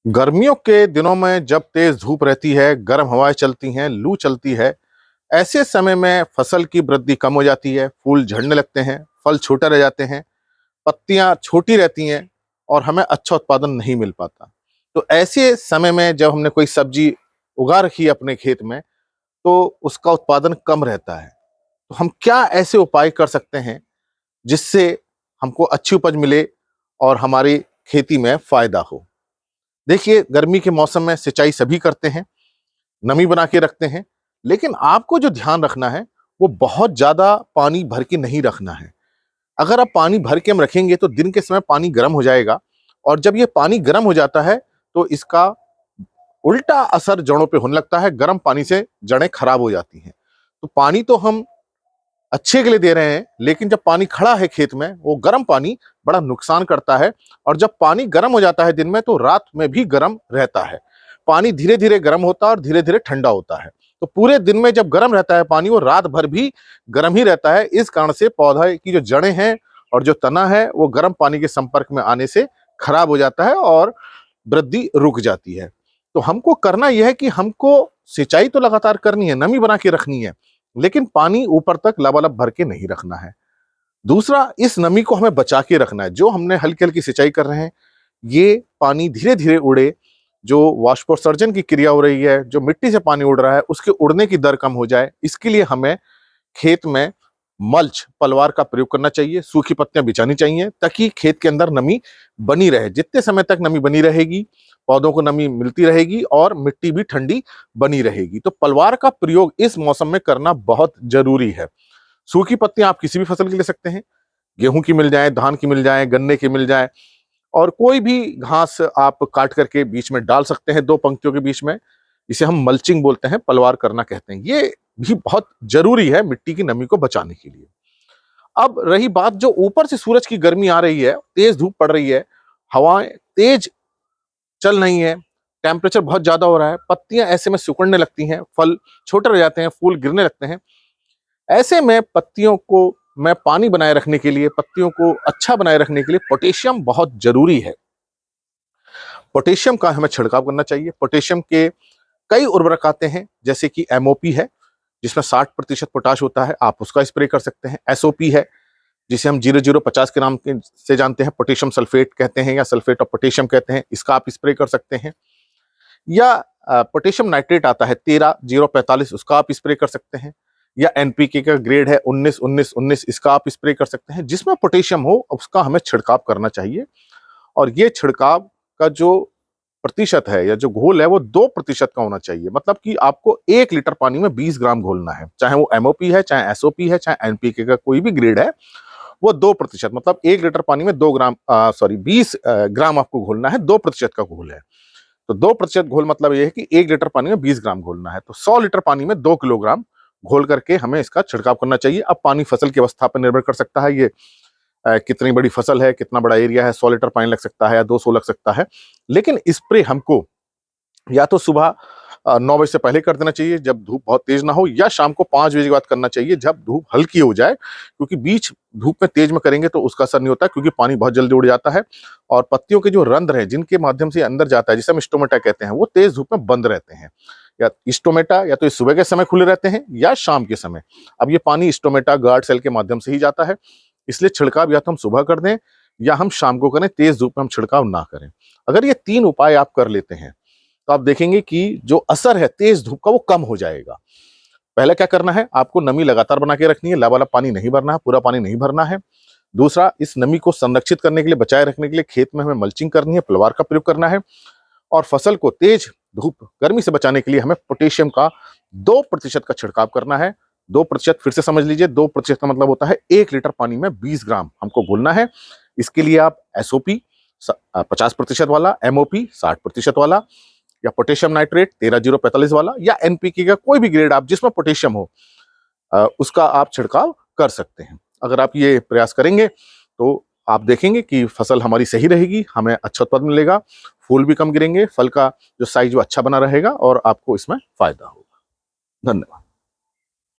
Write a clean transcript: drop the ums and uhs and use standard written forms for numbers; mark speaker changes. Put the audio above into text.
Speaker 1: गर्मियों के दिनों में जब तेज धूप रहती है, गर्म हवाएं चलती हैं, लू चलती है, ऐसे समय में फसल की वृद्धि कम हो जाती है, फूल झड़ने लगते हैं, फल छोटे रह जाते हैं, पत्तियां छोटी रहती हैं और हमें अच्छा उत्पादन नहीं मिल पाता। तो ऐसे समय में जब हमने कोई सब्जी उगा रखी है अपने खेत में, तो उसका उत्पादन कम रहता है। तो हम क्या ऐसे उपाय कर सकते हैं जिससे हमको अच्छी उपज मिले और हमारी खेती में फायदा हो? देखिए, गर्मी के मौसम में सिंचाई सभी करते हैं, नमी बना के रखते हैं, लेकिन आपको जो ध्यान रखना है, वो बहुत ज़्यादा पानी भर के नहीं रखना है। अगर आप पानी भर के हम रखेंगे, तो दिन के समय पानी गर्म हो जाएगा और जब ये पानी गर्म हो जाता है, तो इसका उल्टा असर जड़ों पे होने लगता है, गर्म पानी से जड़ें खराब हो जाती हैं। तो पानी तो हम अच्छे के लिए दे रहे हैं, लेकिन जब पानी खड़ा है खेत में, वो गर्म पानी बड़ा नुकसान करता है और जब पानी गर्म हो जाता है दिन में, तो रात में भी गर्म रहता है। पानी धीरे-धीरे गर्म होता है और धीरे-धीरे ठंडा होता है। तो पूरे दिन में जब गर्म रहता है पानी, वो रात भर भी गर्म ही रहता है। इस कारण से पौधा की जो जड़ें हैं और जो तना है, वो गर्म पानी के संपर्क में आने से खराब हो जाता है और वृद्धि रुक जाती है। तो हमको करना यह है कि हमको सिंचाई तो लगातार करनी है, नमी बना के रखनी है, लेकिन पानी ऊपर तक लबालब भर के नहीं रखना है। दूसरा, इस नमी को हमें बचा के रखना है। जो हमने हल्की-हल्की सिंचाई कर रहे हैं, ये पानी धीरे-धीरे उड़े, जो वाष्पोत्सर्जन की क्रिया हो रही है, जो मिट्टी से पानी उड़ रहा है, उसके उड़ने की दर कम हो जाए, इसके लिए हमें खेत में मल्च, पलवार का प्रयोग करना चाहिए, सूखी पत्तियां बिछानी चाहिए ताकि खेत के अंदर नमी बनी रहे। जितने समय तक नमी बनी रहेगी, पौधों को नमी मिलती रहेगी और मिट्टी भी ठंडी बनी रहेगी। तो पलवार का प्रयोग इस मौसम में करना बहुत जरूरी है। सूखी पत्तियां आप किसी भी फसल की ले सकते हैं, गेहूं की मिल जाए, धान की मिल जाए, गन्ने की मिल जाए और कोई भी घास आप काट करके बीच में डाल सकते हैं, दो पंक्तियों के बीच में। इसे हम मल्चिंग बोलते हैं, पलवार करना कहते हैं। ये भी बहुत जरूरी है मिट्टी की नमी को बचाने के लिए। अब रही बात, जो ऊपर से सूरज की गर्मी आ रही है, तेज धूप पड़ रही है, हवाएं तेज चल रही हैं, टेम्परेचर बहुत ज्यादा हो रहा है, पत्तियां ऐसे में सिकुड़ने लगती हैं, फल छोटे रह जाते हैं, फूल गिरने लगते हैं। ऐसे में पत्तियों को मैं पानी बनाए रखने के लिए, पत्तियों को अच्छा बनाए रखने के लिए पोटेशियम बहुत जरूरी है। पोटेशियम का हमें छिड़काव करना चाहिए। पोटेशियम के कई उर्वरक आते हैं, जैसे कि एमओपी है, जिसमें 60% पोटाश होता है, आप उसका स्प्रे कर सकते हैं। एसओपी है, जिसे हम 0050 के नाम से जानते हैं, पोटेशियम सल्फेट कहते हैं या सल्फेट ऑफ पोटेशियम कहते हैं, इसका आप स्प्रे कर सकते हैं। या पोटेशियम नाइट्रेट आता है 13-045, उसका आप स्प्रे कर सकते हैं। या एनपीके का ग्रेड है 19-19-19, इसका आप स्प्रे कर सकते हैं। जिसमें पोटेशियम हो उसका हमें छिड़काव करना चाहिए और ये छिड़काव का जो प्रतिशत है या जो घोल है, वो 2% का होना चाहिए। मतलब कि आपको 1 लीटर पानी में 20 ग्राम घोलना है, चाहे वो एमओपी है, चाहे एसओपी है, चाहे एनपीके का कोई भी ग्रेड है, वो 2%, मतलब 1 लीटर पानी में 20 ग्राम आपको घोलना है। 2% का घोल है, तो 2% घोल मतलब ये है कि 1 लीटर पानी में 20 ग्राम घोलना है। तो 100 लीटर पानी में 2 किलोग्राम घोल करके हमें इसका छिड़काव करना चाहिए। अब पानी फसल की अवस्था पर निर्भर कर सकता है, ये कितनी बड़ी फसल है, कितना बड़ा एरिया है, 100 लीटर पानी लग सकता है या 200 लग सकता है। लेकिन स्प्रे हमको या तो सुबह 9 बजे से पहले कर देना चाहिए जब धूप बहुत तेज ना हो, या शाम को 5 बजे के बाद करना चाहिए जब धूप हल्की हो जाए, क्योंकि बीच धूप में तेज में करेंगे तो उसका असर नहीं होता, क्योंकि पानी बहुत जल्दी उड़ जाता है और पत्तियों के जो रंध्र हैं जिनके माध्यम से अंदर जाता है, जिसे हम स्टोमेटा कहते हैं, वो तेज धूप में बंद रहते हैं। या स्टोमेटा या तो सुबह के समय खुले रहते हैं या शाम के समय। अब ये पानी स्टोमेटा गार्ड सेल के माध्यम से ही जाता है, इसलिए छिड़काव या तो हम सुबह कर दें या हम शाम को करें, तेज धूप में हम छिड़काव ना करें। अगर ये 3 उपाय आप कर लेते हैं, तो आप देखेंगे कि जो असर है तेज धूप का, वो कम हो जाएगा। पहले क्या करना है, आपको नमी लगातार बना के रखनी है, लबालब पानी नहीं भरना है, पूरा पानी नहीं भरना है। दूसरा, इस नमी को संरक्षित करने के लिए, बचाए रखने के लिए खेत में हमें मल्चिंग करनी है, पलवार का प्रयोग करना है और फसल को तेज धूप गर्मी से बचाने के लिए हमें पोटेशियम का 2% का छिड़काव करना है। 2% फिर से समझ लीजिए, 2% का मतलब होता है 1 लीटर पानी में 20 ग्राम हमको घोलना है। इसके लिए आप एसओपी 50% वाला, एमओपी 60% वाला, या पोटेशियम नाइट्रेट 13-045 वाला, या एनपीके का कोई भी ग्रेड आप जिसमें पोटेशियम हो, उसका आप छिड़काव कर सकते हैं। अगर आप ये प्रयास करेंगे तो आप देखेंगे कि फसल हमारी सही रहेगी, हमें अच्छा उत्पादन मिलेगा, फूल भी कम गिरेंगे, फल का जो साइज वो अच्छा बना रहेगा और आपको इसमें फायदा होगा। धन्यवाद।